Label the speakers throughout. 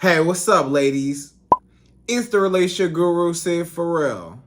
Speaker 1: Hey, what's up, ladies? It's the relationship guru, Sydd Ferrell.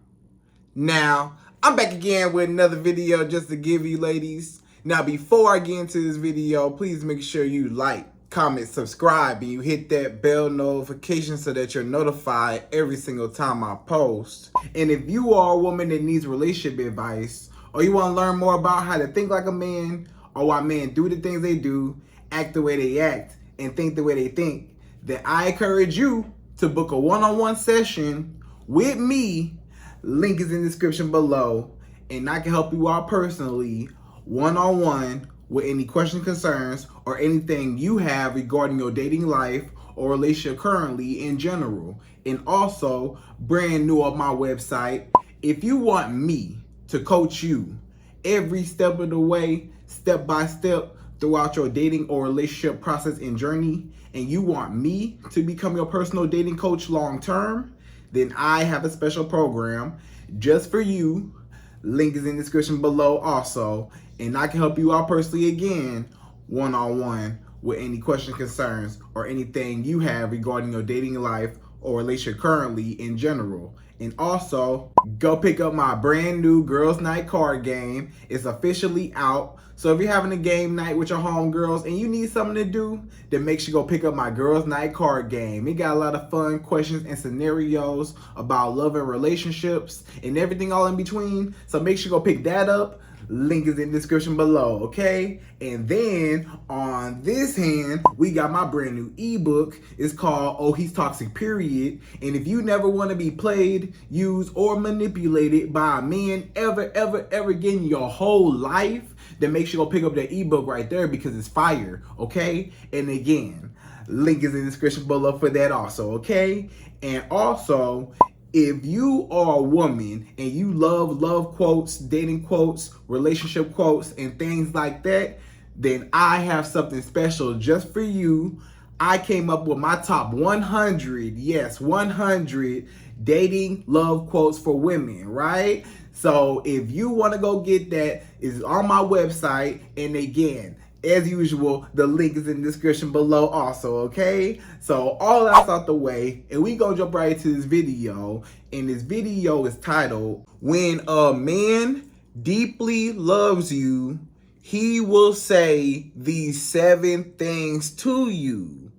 Speaker 1: Now, I'm back again with another video just to give you ladies. Now, before I get into this video, please make sure you like, comment, subscribe, and you hit that bell notification so that you're notified every single time I post. And if you are a woman that needs relationship advice, or you want to learn more about how to think like a man, or why men do the things they do, act the way they act, and think the way they think, then I encourage you to book a one-on-one session with me. Link is in the description below, and I can help you out personally, one-on-one, with any questions, concerns, or anything you have regarding your dating life or relationship currently in general. And also, brand new on my website, if you want me to coach you every step of the way, step by step, throughout your dating or relationship process and journey, and you want me to become your personal dating coach long term, then I have a special program just for you. Link is in the description below also, and I can help you out personally again, one-on-one, with any questions, concerns, or anything you have regarding your dating life or relationship currently in general. And also, go pick up my brand new Girls Night card game. It's officially out. So if you're having a game night with your homegirls and you need something to do, then make sure you go pick up my Girls Night card game. It got a lot of fun questions and scenarios about love and relationships and everything all in between. So make sure you go pick that up. Link is in the description below, okay? And then on this hand, we got my brand new ebook. It's called Oh He's Toxic, Period. And if you never want to be played, used, or manipulated by a man ever again in your whole life, then make sure you go pick up that ebook right there because it's fire, okay? And again, link is in the description below for that also, okay? And also, if you are a woman and you love quotes, dating quotes, relationship quotes, and things like that, then I have something special just for you. I came up with my top 100, yes, 100 dating love quotes for women, right? So if you want to go get that, it's on my website. And again, as usual, the link is in the description below also, okay? So all that's out the way, and we gonna jump right into this video. And this video is titled, When a Man Deeply Loves You, He Will Say These 7 Things to You.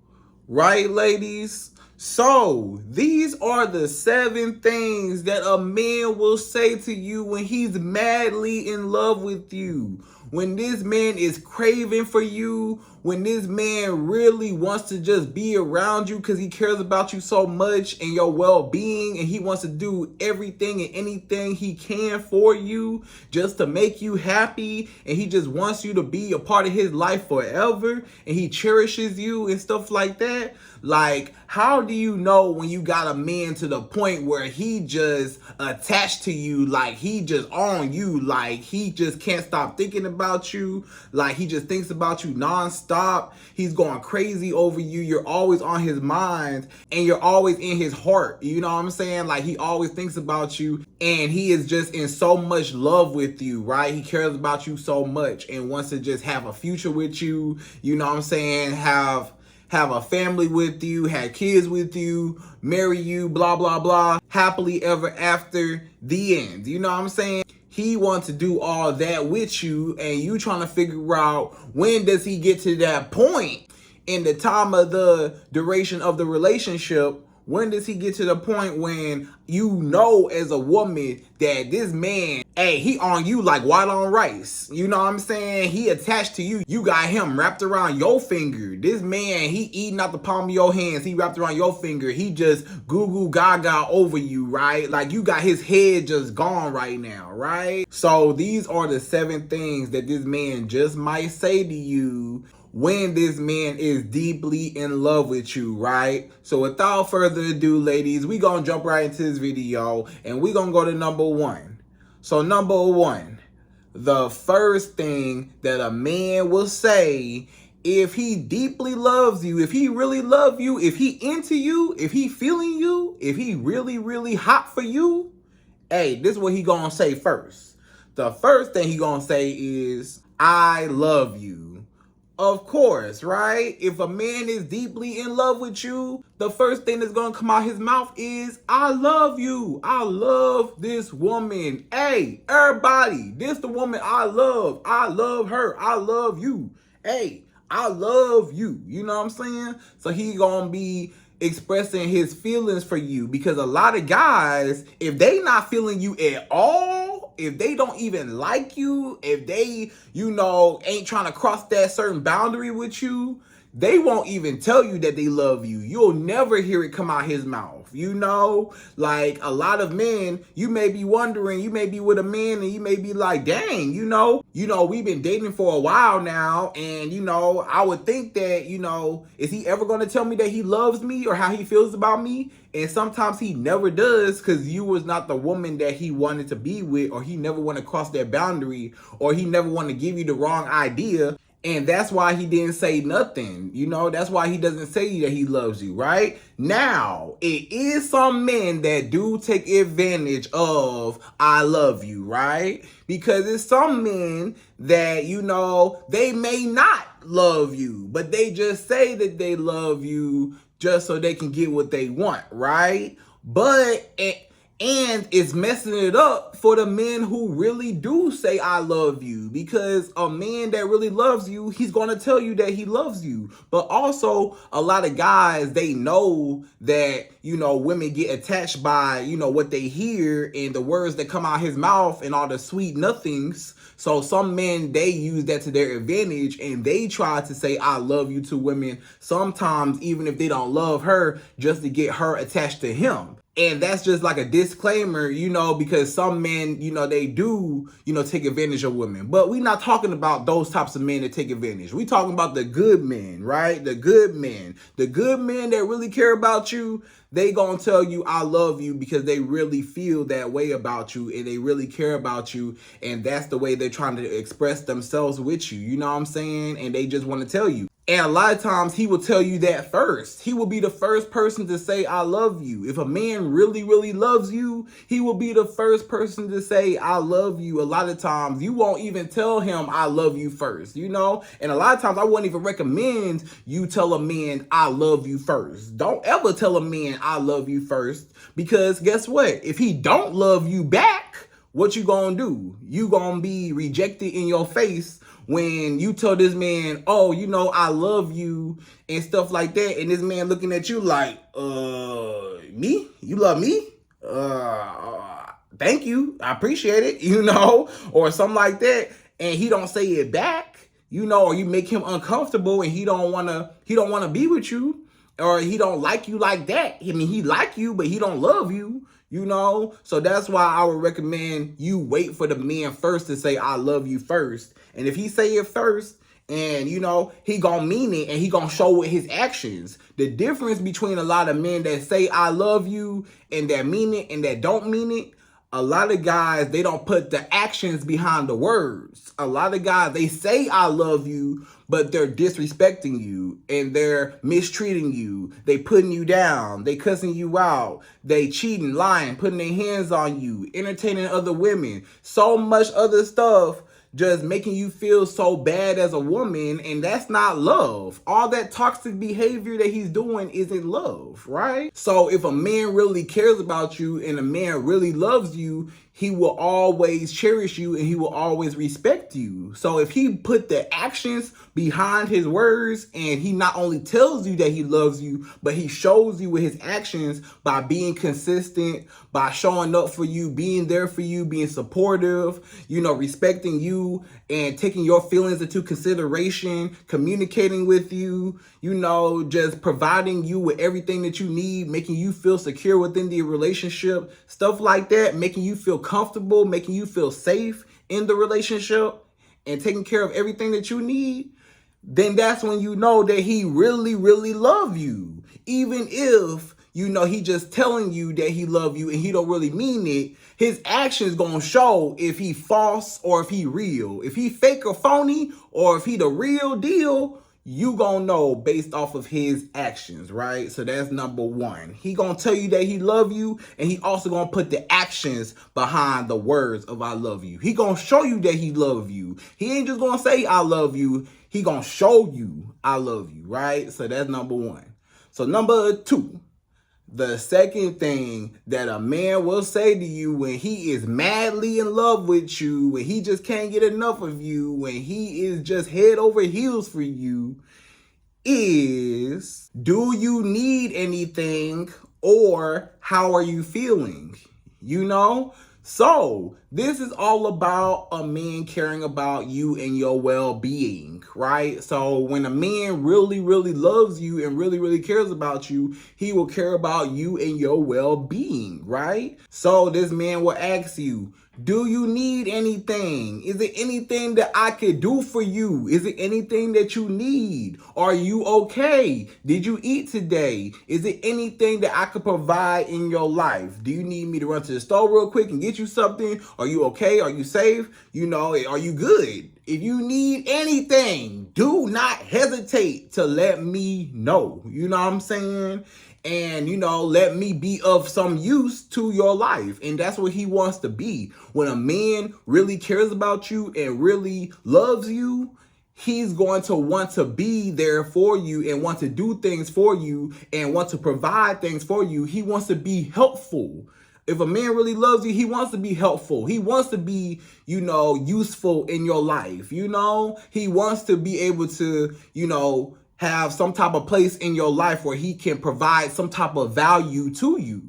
Speaker 1: Right, ladies? So, these are the 7 things that a man will say to you when he's madly in love with you. When this man is craving for you, when this man really wants to just be around you because he cares about you so much and your well-being, and he wants to do everything and anything he can for you just to make you happy, and he just wants you to be a part of his life forever, and he cherishes you and stuff like that. Like, how do you know when you got a man to the point where he just attached to you, like he just on you, like he just can't stop thinking about you, like he just thinks about you nonstop, he's going crazy over you, you're always on his mind, and you're always in his heart, you know what I'm saying? Like he always thinks about you, and he is just in so much love with you, right? He cares about you so much and wants to just have a future with you, you know what I'm saying? Have a family with you, have kids with you, marry you, blah, blah, blah, happily ever after, the end. You know what I'm saying? He wants to do all that with you, and you trying to figure out when does he get to that point in the time of the duration of the relationship. When does he get to the point when you know as a woman that this man, hey, he on you like white on rice? You know what I'm saying? He attached to you. You got him wrapped around your finger. This man, he eating out the palm of your hands. He wrapped around your finger. He just goo goo gaga over you, right? Like you got his head just gone right now, right? So these are the 7 things that this man just might say to you when this man is deeply in love with you, right? So without further ado, ladies, we gonna jump right into this video, and we gonna go to number 1. So number 1, the first thing that a man will say if he deeply loves you, if he really love you, if he into you, if he feeling you, if he really hot for you, hey, this is what he gonna say first. The first thing he gonna say is, I love you. Of course, right? If a man is deeply in love with you, the first thing that's gonna come out his mouth is, I love you. I love this woman. Hey, everybody, this the woman I love. I love her. I love you. Hey, I love you. You know what I'm saying? So he gonna be expressing his feelings for you, because a lot of guys, if they not feeling you at all, if they don't even like you, if they, ain't trying to cross that certain boundary with you, they won't even tell you that they love you. You'll never hear it come out his mouth. Like a lot of men, you may be wondering, you may be with a man and you may be like, dang, we've been dating for a while now. And, I would think that, is he ever going to tell me that he loves me or how he feels about me? And sometimes he never does, because you was not the woman that he wanted to be with, or he never want to cross that boundary, or he never want to give you the wrong idea. And that's why he didn't say nothing. That's why he doesn't say that he loves you, right? Now, it is some men that do take advantage of I love you, right? Because it's some men that, they may not love you, but they just say that they love you just so they can get what they want, right? And it's messing it up for the men who really do say I love you, because a man that really loves you, he's going to tell you that he loves you. But also, a lot of guys, they know that, women get attached by, what they hear and the words that come out his mouth and all the sweet nothings. So some men, they use that to their advantage, and they try to say I love you to women, sometimes even if they don't love her, just to get her attached to him. And that's just like a disclaimer, because some men, they do, take advantage of women. But we're not talking about those types of men that take advantage. We're talking about the good men, right? The good men. The good men that really care about you, they gonna tell you I love you because they really feel that way about you and they really care about you. And that's the way they're trying to express themselves with you. You know what I'm saying? And they just want to tell you. And a lot of times he will tell you that first. He will be the first person to say, I love you. If a man really, really loves you, he will be the first person to say, I love you. A lot of times you won't even tell him I love you first, And a lot of times I wouldn't even recommend you tell a man I love you first. Don't ever tell a man I love you first, because guess what? If he don't love you back, what you gonna do? You gonna be rejected in your face when you tell this man, oh, I love you and stuff like that. And this man looking at you like, me? You love me? Thank you. I appreciate it, or something like that. And he don't say it back, or you make him uncomfortable and he don't want to be with you, or he don't like you like that. I mean, he like you, but he don't love you. So that's why I would recommend you wait for the man first to say, I love you first. And if he say it first and, he gonna mean it and he gonna show with his actions. The difference between a lot of men that say, I love you and that mean it and that don't mean it, a lot of guys, they don't put the actions behind the words. A lot of guys, they say, I love you, but they're disrespecting you and they're mistreating you. They putting you down. They cussing you out. They cheating, lying, putting their hands on you, entertaining other women. So much other stuff, just making you feel so bad as a woman, and that's not love. All that toxic behavior that he's doing isn't love, right? So if a man really cares about you and a man really loves you, he will always cherish you and he will always respect you. So if he put the actions behind his words and he not only tells you that he loves you, but he shows you with his actions by being consistent, by showing up for you, being there for you, being supportive, respecting you and taking your feelings into consideration, communicating with you, just providing you with everything that you need, making you feel secure within the relationship, stuff like that, making you feel comfortable, making you feel safe in the relationship and taking care of everything that you need, then that's when you know that he really, really love you. Even if, he just telling you that he love you and he don't really mean it, his actions gonna show if he false or if he real. If he fake or phony or if he the real deal, you gonna know based off of his actions, right? So that's number one. He gonna tell you that he love you, and he also gonna put the actions behind the words of I love you. He gonna show you that he love you. He ain't just gonna say I love you. He gonna show you I love you, right? So that's number one. So number two, the second thing that a man will say to you when he is madly in love with you, when he just can't get enough of you, when he is just head over heels for you, is, do you need anything, or how are you feeling? You know? So this is all about a man caring about you and your well-being, right? So when a man really, really loves you and really, really cares about you, he will care about you and your well-being, right? So this man will ask you, do you need anything? Is it anything that I could do for you? Is it anything that you need? Are you okay? Did you eat today? Is it anything that I could provide in your life? Do you need me to run to the store real quick and get you something? Are you okay? Are you safe? You know, are you good? If you need anything, do not hesitate to let me know. You know what I'm saying? And, you know, let me be of some use to your life. And that's what he wants to be. When a man really cares about you and really loves you, he's going to want to be there for you and want to do things for you and want to provide things for you. He wants to be helpful. If a man really loves you, he wants to be helpful. He wants to be, you know, useful in your life. You know, he wants to be able to, you know, have some type of place in your life where he can provide some type of value to you.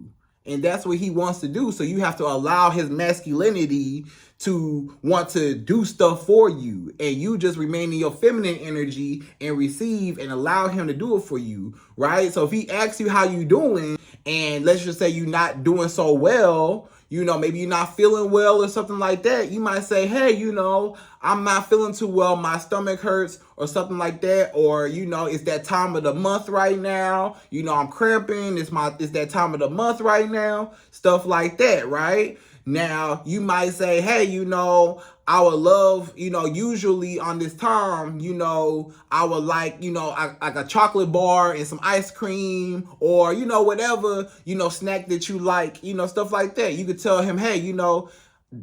Speaker 1: And that's what he wants to do. So you have to allow his masculinity to want to do stuff for you. And you just remain in your feminine energy and receive and allow him to do it for you, right? So if he asks you how you doing, and let's just say you're not doing so well, you know, maybe you're not feeling well or something like that, you might say, hey, you know, I'm not feeling too well, my stomach hurts or something like that. Or, you know, it's that time of the month right now. You know, I'm cramping. It's that time of the month right now. Stuff like that, right? Now, you might say, hey, you know, I would love, you know, usually on this time, you know, I would like, you know, like a chocolate bar and some ice cream or, you know, whatever, you know, snack that you like, you know, stuff like that. You could tell him, hey, you know,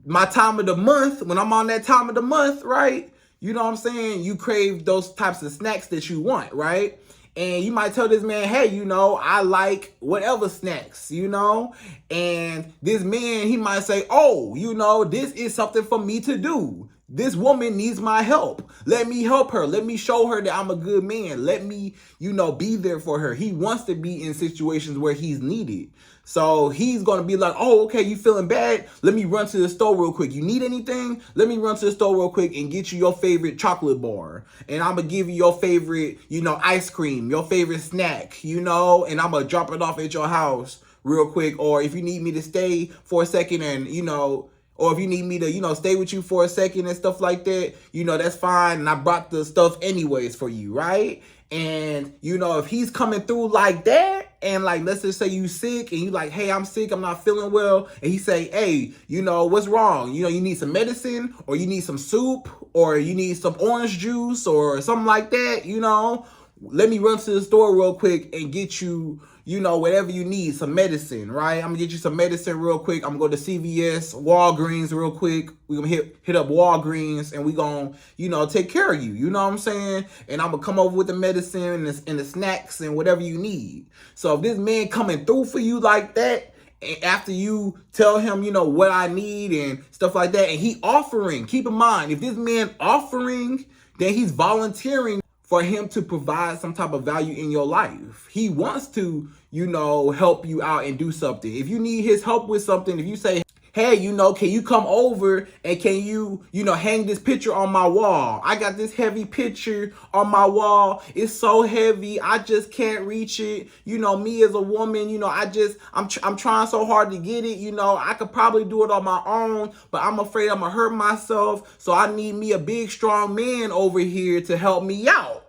Speaker 1: my time of the month, when I'm on that time of the month, right? You know what I'm saying? You crave those types of snacks that you want, right? And you might tell this man, hey, you know, I like whatever snacks, you know? And this man, he might say, oh, you know, this is something for me to do. This woman needs my help. Let me help her. Let me show her that I'm a good man. Let me, you know, be there for her. He wants to be in situations where he's needed. So he's going to be like, oh, okay, you feeling bad? Let me run to the store real quick. You need anything? Let me run to the store real quick and get you your favorite chocolate bar. And I'm going to give you your favorite, you know, ice cream, your favorite snack, you know, and I'm going to drop it off at your house real quick. Or if you need me to stay for a second and, you know, or if you need me to, you know, stay with you for a second and stuff like that, you know, that's fine. And I brought the stuff anyways for you, right? And, you know, if he's coming through like that, and like, let's just say you sick and you like, hey, I'm sick, I'm not feeling well. And he say, hey, you know, what's wrong? You know, you need some medicine or you need some soup or you need some orange juice or something like that, you know. Let me run to the store real quick and get you, you know, whatever you need, some medicine, right? I'm gonna get you some medicine real quick. I'm gonna go to CVS, Walgreens real quick. We're gonna hit up Walgreens and we gonna, you know, take care of you. You know what I'm saying? And I'm gonna come over with the medicine and the snacks and whatever you need. So if this man coming through for you like that, after you tell him, you know, what I need and stuff like that, and he offering, keep in mind, if this man offering, then he's volunteering for him to provide some type of value in your life. He wants to, you know, help you out and do something. If you need his help with something, if you say, hey, you know, can you come over and can you, you know, hang this picture on my wall? I got this heavy picture on my wall. It's so heavy. I just can't reach it. You know, me as a woman, you know, I'm trying so hard to get it. You know, I could probably do it on my own, but I'm afraid I'm gonna hurt myself. So I need me a big, strong man over here to help me out.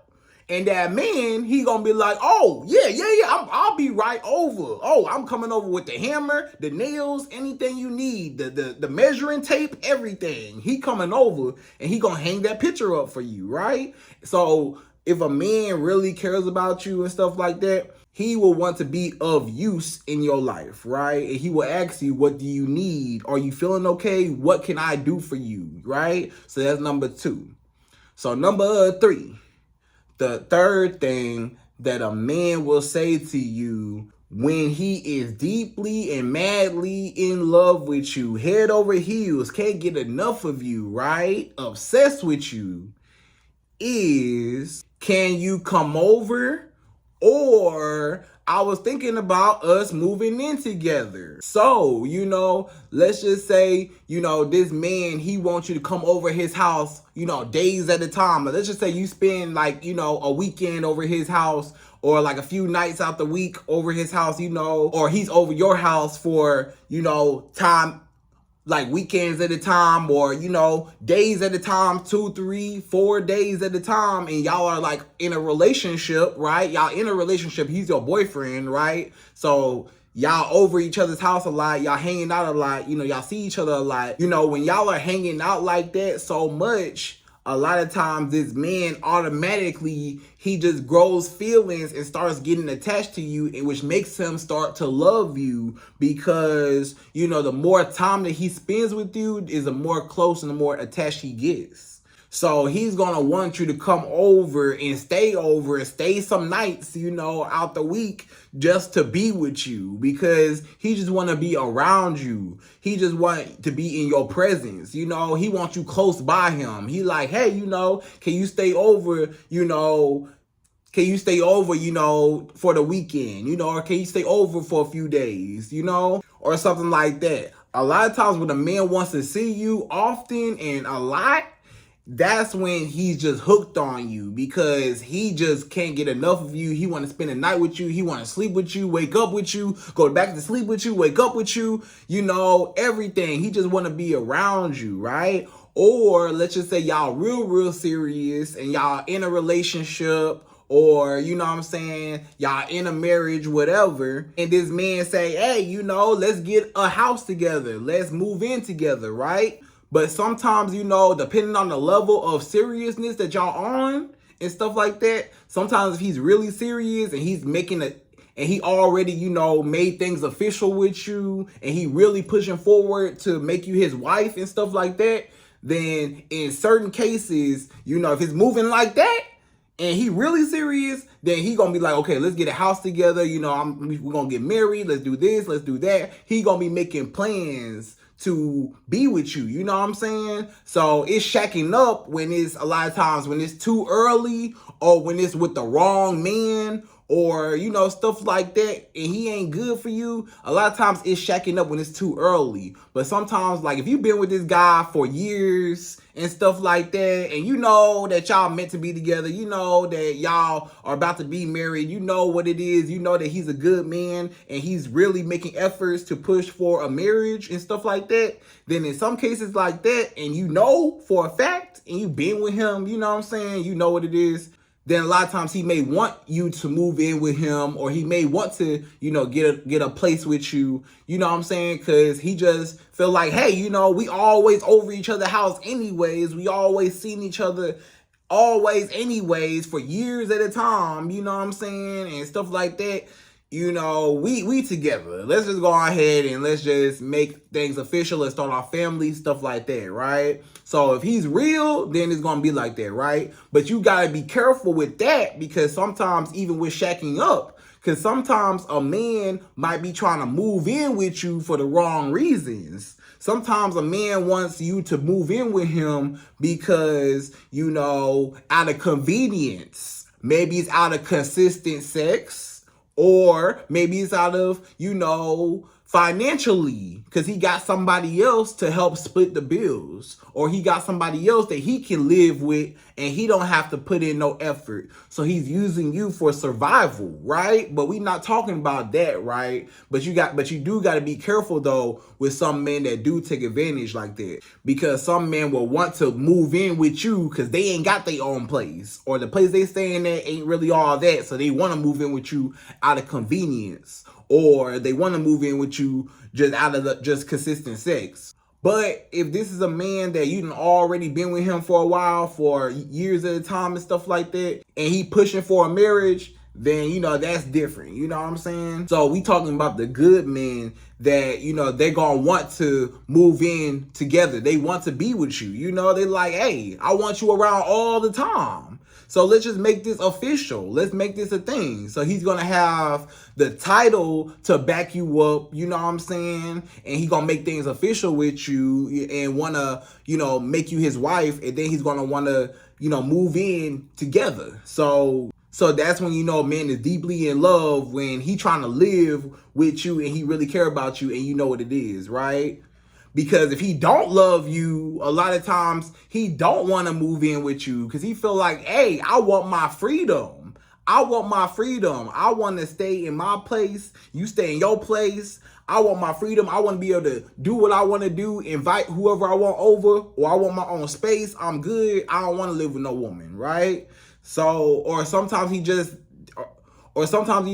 Speaker 1: And that man, he gonna be like, oh, yeah, I'll be right over. Oh, I'm coming over with the hammer, the nails, anything you need, the measuring tape, everything. He coming over and he gonna hang that picture up for you, right? So if a man really cares about you and stuff like that, he will want to be of use in your life, right? And he will ask you, what do you need? Are you feeling okay? What can I do for you, right? So that's number 2. So number 3, the third thing that a man will say to you when he is deeply and madly in love with you, head over heels, can't get enough of you, right? Obsessed with you, is, can you come over? Or, I was thinking about us moving in together. So, let's just say, this man, he wants you to come over his house, days at a time. Let's just say you spend like, a weekend over his house, or like a few nights out the week over his house, or he's over your house for, time, like weekends at a time, or days at a time, 2, 3, 4 days at a time, and y'all are like in a relationship, right? Y'all in a relationship, he's your boyfriend, right? So y'all over each other's house a lot, y'all hanging out a lot, y'all see each other a lot. When y'all are hanging out like that so much, a lot of times this man automatically, he just grows feelings and starts getting attached to you, and which makes him start to love you, because, the more time that he spends with you is the more close and the more attached he gets. So he's going to want you to come over and stay some nights, out the week, just to be with you, because he just want to be around you. He just want to be in your presence. He wants you close by him. He like, hey, can you stay over, for the weekend, or can you stay over for a few days, or something like that. A lot of times when a man wants to see you often and a lot, that's when he's just hooked on you, because he just can't get enough of you. He want to spend the night with you. He want to sleep with you, wake up with you, go back to sleep with you, wake up with you, everything. He just want to be around you, right? Or let's just say y'all real serious and y'all in a relationship, or, y'all in a marriage, whatever. And this man say, hey, let's get a house together. Let's move in together, right? But sometimes, depending on the level of seriousness that y'all on and stuff like that, sometimes if he's really serious and he's making and he already, made things official with you, and he really pushing forward to make you his wife and stuff like that, then in certain cases, if it's moving like that and he really serious, then he gonna be like, okay, let's get a house together. We're gonna get married. Let's do this. Let's do that. He gonna be making plans to be with you, you know what I'm saying? So it's shacking up when it's, a lot of times when it's too early, or when it's with the wrong man, or, stuff like that, and he ain't good for you. A lot of times it's shacking up when it's too early. But sometimes, like, if you've been with this guy for years and stuff like that, and that y'all meant to be together, that y'all are about to be married, what it is, that he's a good man and he's really making efforts to push for a marriage and stuff like that, then in some cases like that, and for a fact, and you've been with him, what it is, then a lot of times he may want you to move in with him, or he may want to, get a place with you, because he just feel like, hey, we always over each other's house anyways. We always seen each other always anyways for years at a time, and stuff like that. We together. Let's just go ahead and let's just make things official. Let's start our family, stuff like that, right? So if he's real, then it's going to be like that, right? But you got to be careful with that, because sometimes even with shacking up, because sometimes a man might be trying to move in with you for the wrong reasons. Sometimes a man wants you to move in with him because, out of convenience. Maybe it's out of consistent sex. Or maybe it's out of, financially, because he got somebody else to help split the bills, or he got somebody else that he can live with and he don't have to put in no effort. So he's using you for survival, right? But we not talking about that, right? But you do got to be careful though with some men that do take advantage like that, because some men will want to move in with you because they ain't got their own place, or the place they staying at ain't really all that, so they want to move in with you out of convenience, or they want to move in with you just out of just consistent sex. But if this is a man that you done already been with him for a while, for years at a time and stuff like that, and he pushing for a marriage, then, you know, that's different. You know what I'm saying? So we talking about the good men that, you know, they gonna want to move in together. They want to be with you. You know, they like, hey, I want you around all the time. So let's just make this official. Let's make this a thing. So he's going to have the title to back you up, you know what I'm saying? And he's going to make things official with you and want to, you know, make you his wife. And then he's going to want to, you know, move in together. So that's when, you know, a man is deeply in love, when he trying to live with you and he really care about you and you know what it is, right? Because if he don't love you, a lot of times he don't want to move in with you because he feel like, hey, I want my freedom. I want my freedom. I want to stay in my place. You stay in your place. I want my freedom. I want to be able to do what I want to do, invite whoever I want over, or I want my own space. I'm good. I don't want to live with no woman, right? So, or sometimes, you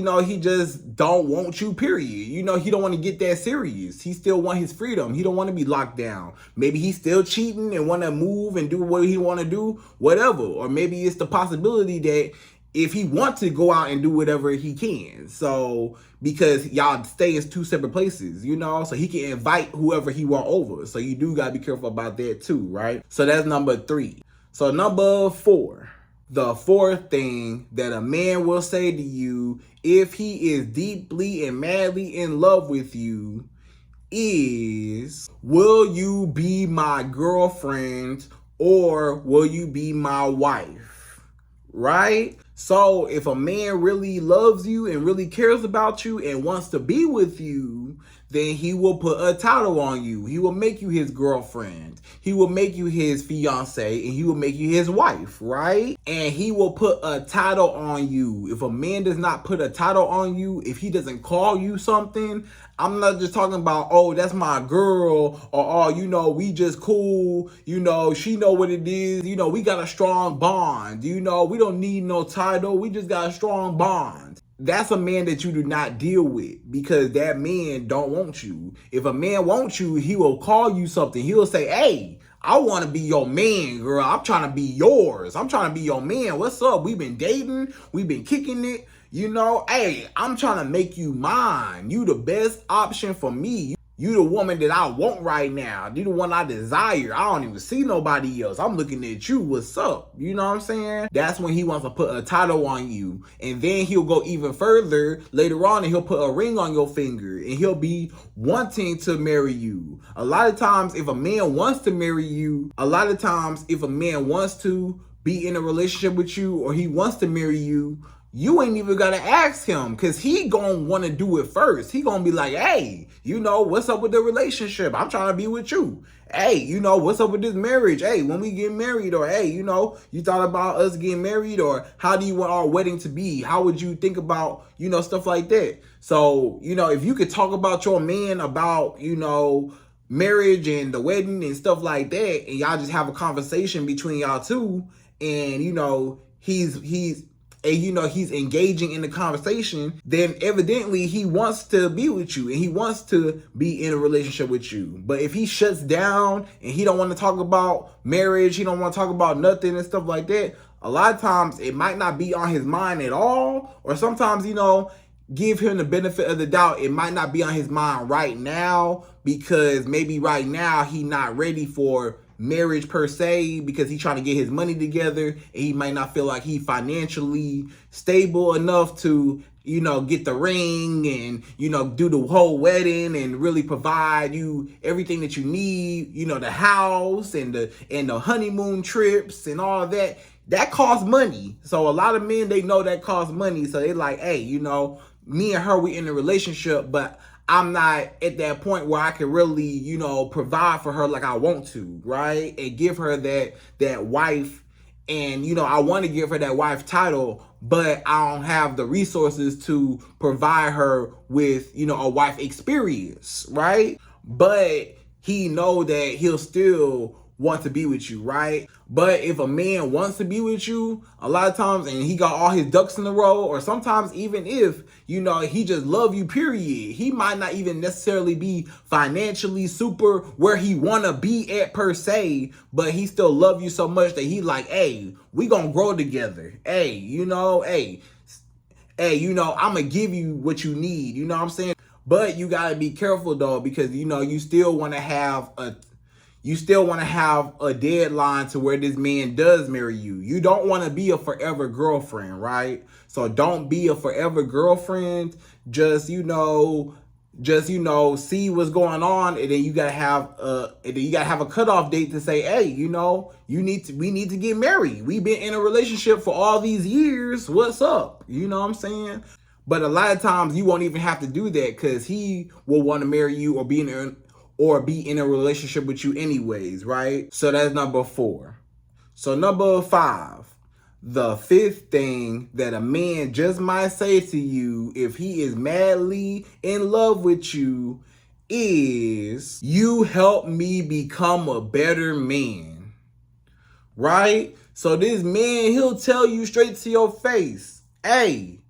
Speaker 1: know, he just don't want you, period. You know, he don't want to get that serious. He still want his freedom. He don't want to be locked down. Maybe he's still cheating and want to move and do what he want to do, whatever. Or maybe it's the possibility that if he wants to go out and do whatever he can. So, because y'all stay in two separate places, you know, so he can invite whoever he want over. So you do got to be careful about that too, right? So that's number 3. So number 4. The fourth thing that a man will say to you if he is deeply and madly in love with you is, will you be my girlfriend or will you be my wife? Right? So if a man really loves you and really cares about you and wants to be with you, then he will put a title on you. He will make you his girlfriend. He will make you his fiance, and he will make you his wife, right? And he will put a title on you. If a man does not put a title on you, if he doesn't call you something, I'm not just talking about, oh, that's my girl, or, oh, you know, we just cool, you know, she know what it is, you know, we got a strong bond, you know, we don't need no title, we just got a strong bond. That's a man that you do not deal with, because that man don't want you. If a man wants you, he will call you something. He'll say, hey, I want to be your man, girl. I'm trying to be yours. I'm trying to be your man. What's up? We've been dating. We've been kicking it. You know, hey, I'm trying to make you mine. You the best option for me. You the woman that I want right now. You the one I desire. I don't even see nobody else. I'm looking at you. What's up? You know what I'm saying? That's when he wants to put a title on you. And then he'll go even further later on and he'll put a ring on your finger. And he'll be wanting to marry you. A lot of times if a man wants to marry you, a lot of times if a man wants to be in a relationship with you or he wants to marry you, you ain't even gotta ask him, because he gonna want to do it first. He gonna be like, hey, you know, what's up with the relationship? I'm trying to be with you. Hey, you know, what's up with this marriage? Hey, when we get married, or hey, you know, you thought about us getting married, or how do you want our wedding to be? How would you think about, you know, stuff like that? So, you know, if you could talk about your man about, you know, marriage and the wedding and stuff like that, and y'all just have a conversation between y'all two, and, you know, he's engaging in the conversation, then evidently he wants to be with you and he wants to be in a relationship with you. But if he shuts down and he don't want to talk about marriage, he don't want to talk about nothing and stuff like that, a lot of times it might not be on his mind at all. Or sometimes, you know, give him the benefit of the doubt. It might not be on his mind right now, because maybe right now he not ready for marriage per se, because he's trying to get his money together and he might not feel like he financially stable enough to, you know, get the ring and, you know, do the whole wedding and really provide you everything that you need, you know, the house and the honeymoon trips and all that. That costs money. So a lot of men, they know that costs money. So they like, hey, you know, me and her, we in a relationship, but I'm not at that point where I can really, you know, provide for her like I want to, right? And give her that wife. And, you know, I want to give her that wife title, but I don't have the resources to provide her with, you know, a wife experience, right? But he know that he'll still want to be with you, right? But if a man wants to be with you, a lot of times, and he got all his ducks in a row, or sometimes even if, he just love you, period, he might not even necessarily be financially super where he want to be at per se, but he still love you so much that he like, hey, we gonna grow together. Hey, I'm gonna give you what you need. You know what I'm saying? But you gotta be careful though, because you still want to have a deadline to where this man does marry you. You don't want to be a forever girlfriend, right? So don't be a forever girlfriend. Just see what's going on, and then you gotta have a cutoff date to say, hey, we need to get married. We've been in a relationship for all these years. What's up? You know what I'm saying? But a lot of times you won't even have to do that, because he will want to marry you or be in a relationship with you anyways, right? So that's number 4. So number 5, the 5th thing that a man just might say to you if he is madly in love with you is, you help me become a better man, right? So this man, he'll tell you straight to your face, hey,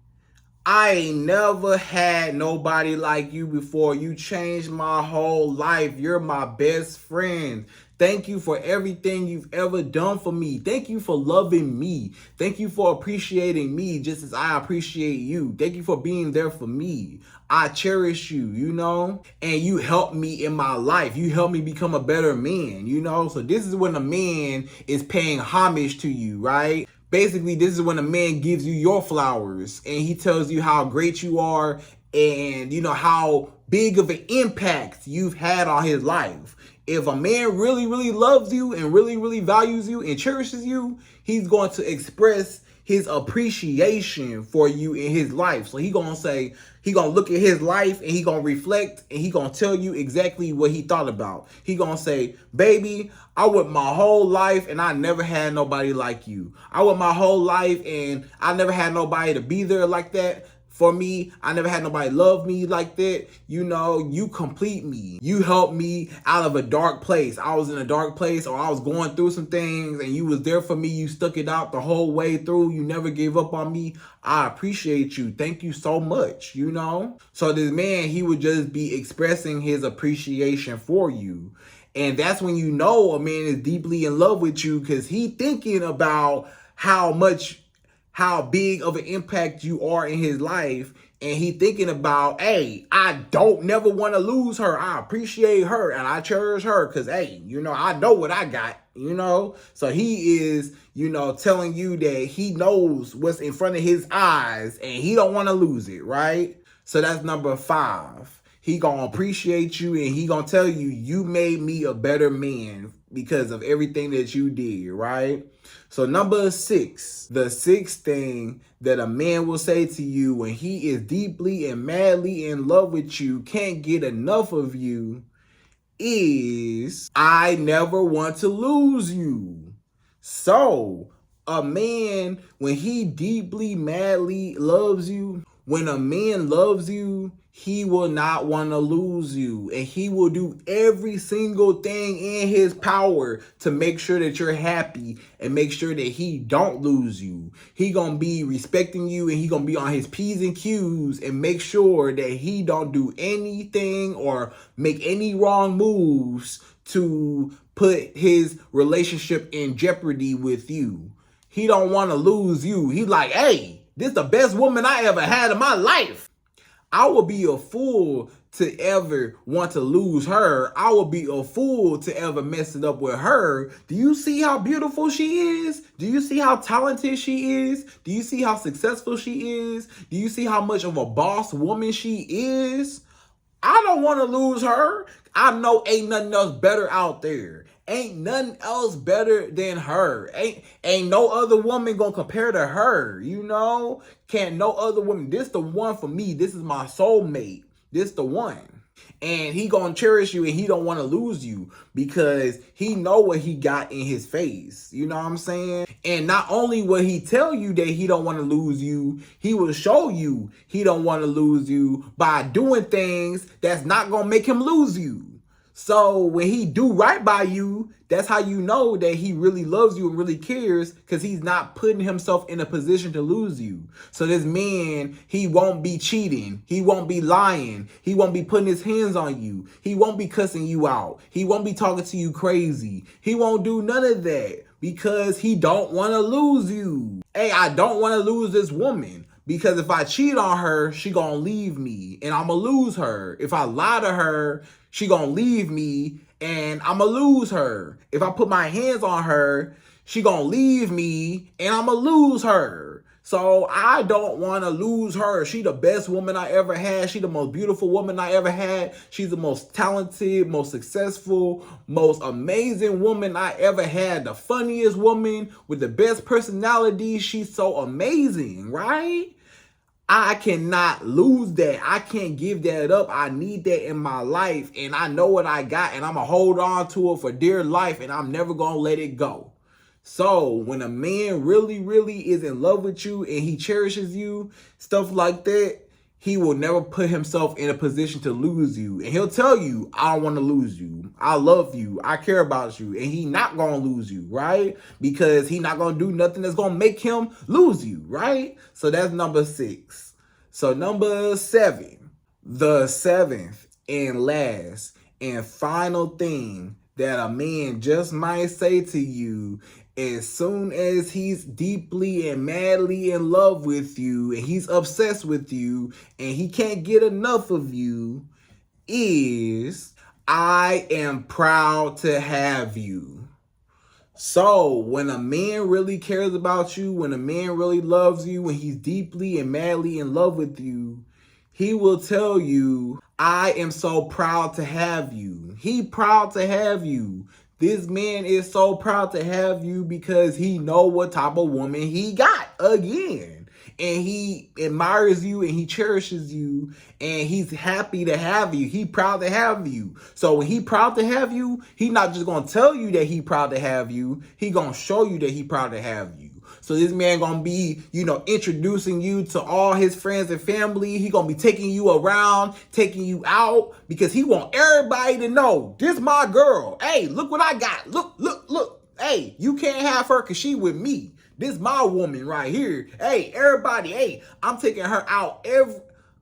Speaker 1: I ain't never had nobody like you before. You changed my whole life. You're my best friend. Thank you for everything you've ever done for me. Thank you for loving me. Thank you for appreciating me just as I appreciate you. Thank you for being there for me. I cherish you, and you helped me in my life. You helped me become a better man, So this is when a man is paying homage to you, right? Basically, this is when a man gives you your flowers and he tells you how great you are and, how big of an impact you've had on his life. If a man really, really loves you and really, really values you and cherishes you, he's going to express his appreciation for you in his life. So he gonna look at his life and he gonna reflect and he gonna tell you exactly what he thought about. He gonna say, baby, I went my whole life and I never had nobody like you. I went my whole life and I never had nobody to be there like that for me. I never had nobody love me like that. You complete me. You helped me out of a dark place. I was in a dark place, or I was going through some things, and you was there for me. You stuck it out the whole way through. You never gave up on me. I appreciate you. Thank you so much, So this man, he would just be expressing his appreciation for you. And that's when a man is deeply in love with you, because he thinking about how big of an impact you are in his life. And he thinking about, hey, I don't never want to lose her. I appreciate her and I cherish her because, hey, I know what I got, So he is, telling you that he knows what's in front of his eyes and he don't want to lose it, right? So that's number 5. He gonna appreciate you and he gonna tell you, you made me a better man because of everything that you did, right? So number 6, the 6th thing that a man will say to you when he is deeply and madly in love with you, can't get enough of you, is, I never want to lose you. So a man, when he deeply, madly loves you, when a man loves you, he will not want to lose you. And he will do every single thing in his power to make sure that you're happy and make sure that he don't lose you. He gonna be respecting you and he gonna be on his P's and Q's and make sure that he don't do anything or make any wrong moves to put his relationship in jeopardy with you. He don't want to lose you. He like, hey, this is the best woman I ever had in my life. I would be a fool to ever want to lose her. I would be a fool to ever mess it up with her. Do you see how beautiful she is? Do you see how talented she is? Do you see how successful she is? Do you see how much of a boss woman she is? I don't want to lose her. I know ain't nothing else better out there. Ain't nothing else better than her. Ain't no other woman gonna compare to her, Can't no other woman. This the one for me. This is my soulmate. This the one. And he gonna cherish you and he don't want to lose you because he know what he got in his face. You know what I'm saying? And not only will he tell you that he don't want to lose you, he will show you he don't want to lose you by doing things that's not gonna make him lose you. So when he do right by you, that's how you know that he really loves you and really cares, because he's not putting himself in a position to lose you. So this man, he won't be cheating. He won't be lying. He won't be putting his hands on you. He won't be cussing you out. He won't be talking to you crazy. He won't do none of that because he don't want to lose you. Hey, I don't want to lose this woman. Because if I cheat on her, she gonna leave me and I'ma lose her. If I lie to her, she gonna leave me and I'ma lose her. If I put my hands on her, she gonna leave me and I'ma lose her. So I don't want to lose her. She the best woman I ever had. She the most beautiful woman I ever had. She's the most talented, most successful, most amazing woman I ever had. The funniest woman with the best personality. She's so amazing, right? I cannot lose that. I can't give that up. I need that in my life. And I know what I got. And I'm going to hold on to it for dear life. And I'm never going to let it go. So when a man really, really is in love with you and he cherishes you, stuff like that, he will never put himself in a position to lose you. And he'll tell you, I don't want to lose you. I love you. I care about you. And he not going to lose you, right? Because he not going to do nothing that's going to make him lose you, right? So that's number 6. So number 7, the 7th and last and final thing that a man just might say to you as soon as he's deeply and madly in love with you and he's obsessed with you and he can't get enough of you is, I am proud to have you. So when a man really cares about you, when a man really loves you, when he's deeply and madly in love with you, he will tell you, I am so proud to have you. He proud to have you. This man is so proud to have you because he know what type of woman he got again. And he admires you and he cherishes you and he's happy to have you. He proud to have you. So when he proud to have you, he not just going to tell you that he proud to have you. He going to show you that he proud to have you. So this man going to be, introducing you to all his friends and family. He going to be taking you around, taking you out because he want everybody to know, this my girl. Hey, look what I got. Look. Hey, you can't have her because she with me. This my woman right here. Hey, everybody. Hey, I'm taking her out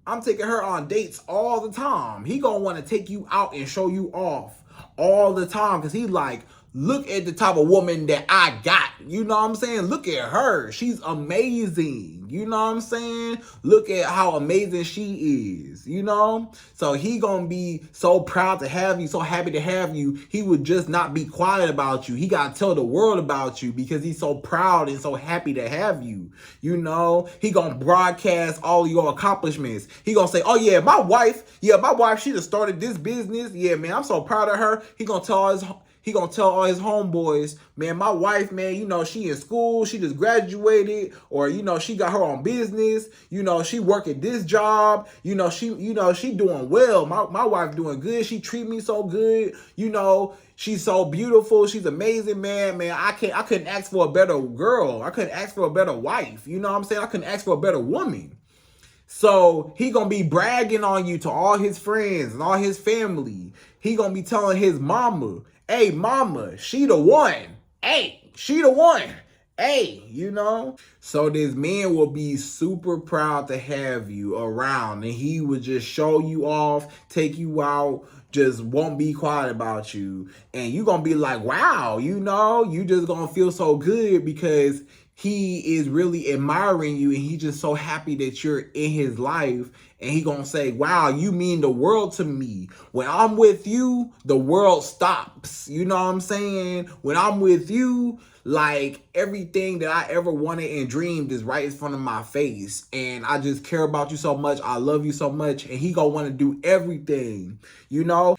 Speaker 1: I'm taking her on dates all the time. He going to want to take you out and show you off all the time because he like, look at the type of woman that I got. You know what I'm saying? Look at her. She's amazing. You know what I'm saying? Look at how amazing she is. So he gonna be so proud to have you, so happy to have you. He would just not be quiet about you. He gotta tell the world about you because he's so proud and so happy to have you. He gonna broadcast all your accomplishments. He gonna say, oh yeah, my wife, she just started this business. Yeah, man, I'm so proud of her. He gonna tell all his homeboys, man, my wife, man, she in school, she just graduated, or, she got her own business, she work at this job, she doing well. My wife doing good. She treat me so good. She's so beautiful. She's amazing, man. I couldn't ask for a better girl. I couldn't ask for a better wife. You know what I'm saying? I couldn't ask for a better woman. So he gonna be bragging on you to all his friends and all his family. He gonna be telling his mama, hey, mama, she the one. Hey, she the one. Hey, So this man will be super proud to have you around and he would just show you off, take you out, just won't be quiet about you. And you gonna be like, wow, you just gonna feel so good because he is really admiring you and he's just so happy that you're in his life. And he gonna say, wow, you mean the world to me. When I'm with you, the world stops. You know what I'm saying? When I'm with you, like everything that I ever wanted and dreamed is right in front of my face. And I just care about you so much. I love you so much. And he gonna want to do everything,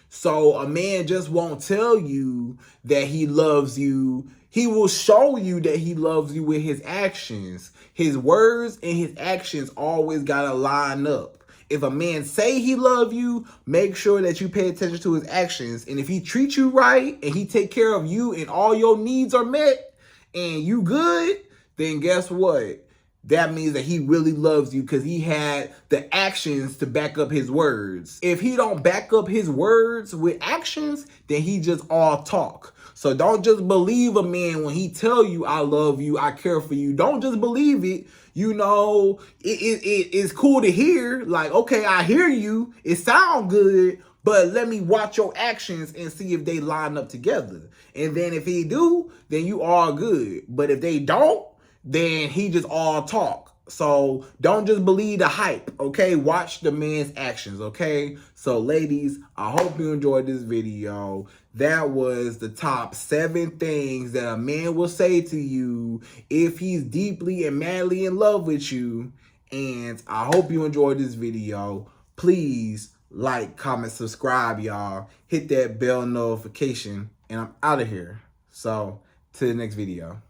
Speaker 1: So a man just won't tell you that he loves you. He will show you that he loves you with his actions. His words and his actions always gotta line up. If a man say he love you, make sure that you pay attention to his actions. And if he treats you right and he take care of you and all your needs are met and you good, then guess what? that means that he really loves you because he had the actions to back up his words. If he don't back up his words with actions, then he just all talk. So don't just believe a man when he tell you, I love you, I care for you. Don't just believe it. You know, it's cool to hear. Like, okay, I hear you. It sounds good. But let me watch your actions and see if they line up together. And then if he do, then you all good. But if they don't, then he just all talk. So don't just believe the hype, okay? Watch the man's actions, okay? So ladies, I hope you enjoyed this video. That was the top 7 things that a man will say to you if he's deeply and madly in love with you. And I hope you enjoyed this video. Please like, comment, subscribe, y'all. Hit that bell notification, and I'm out of here. So, to the next video.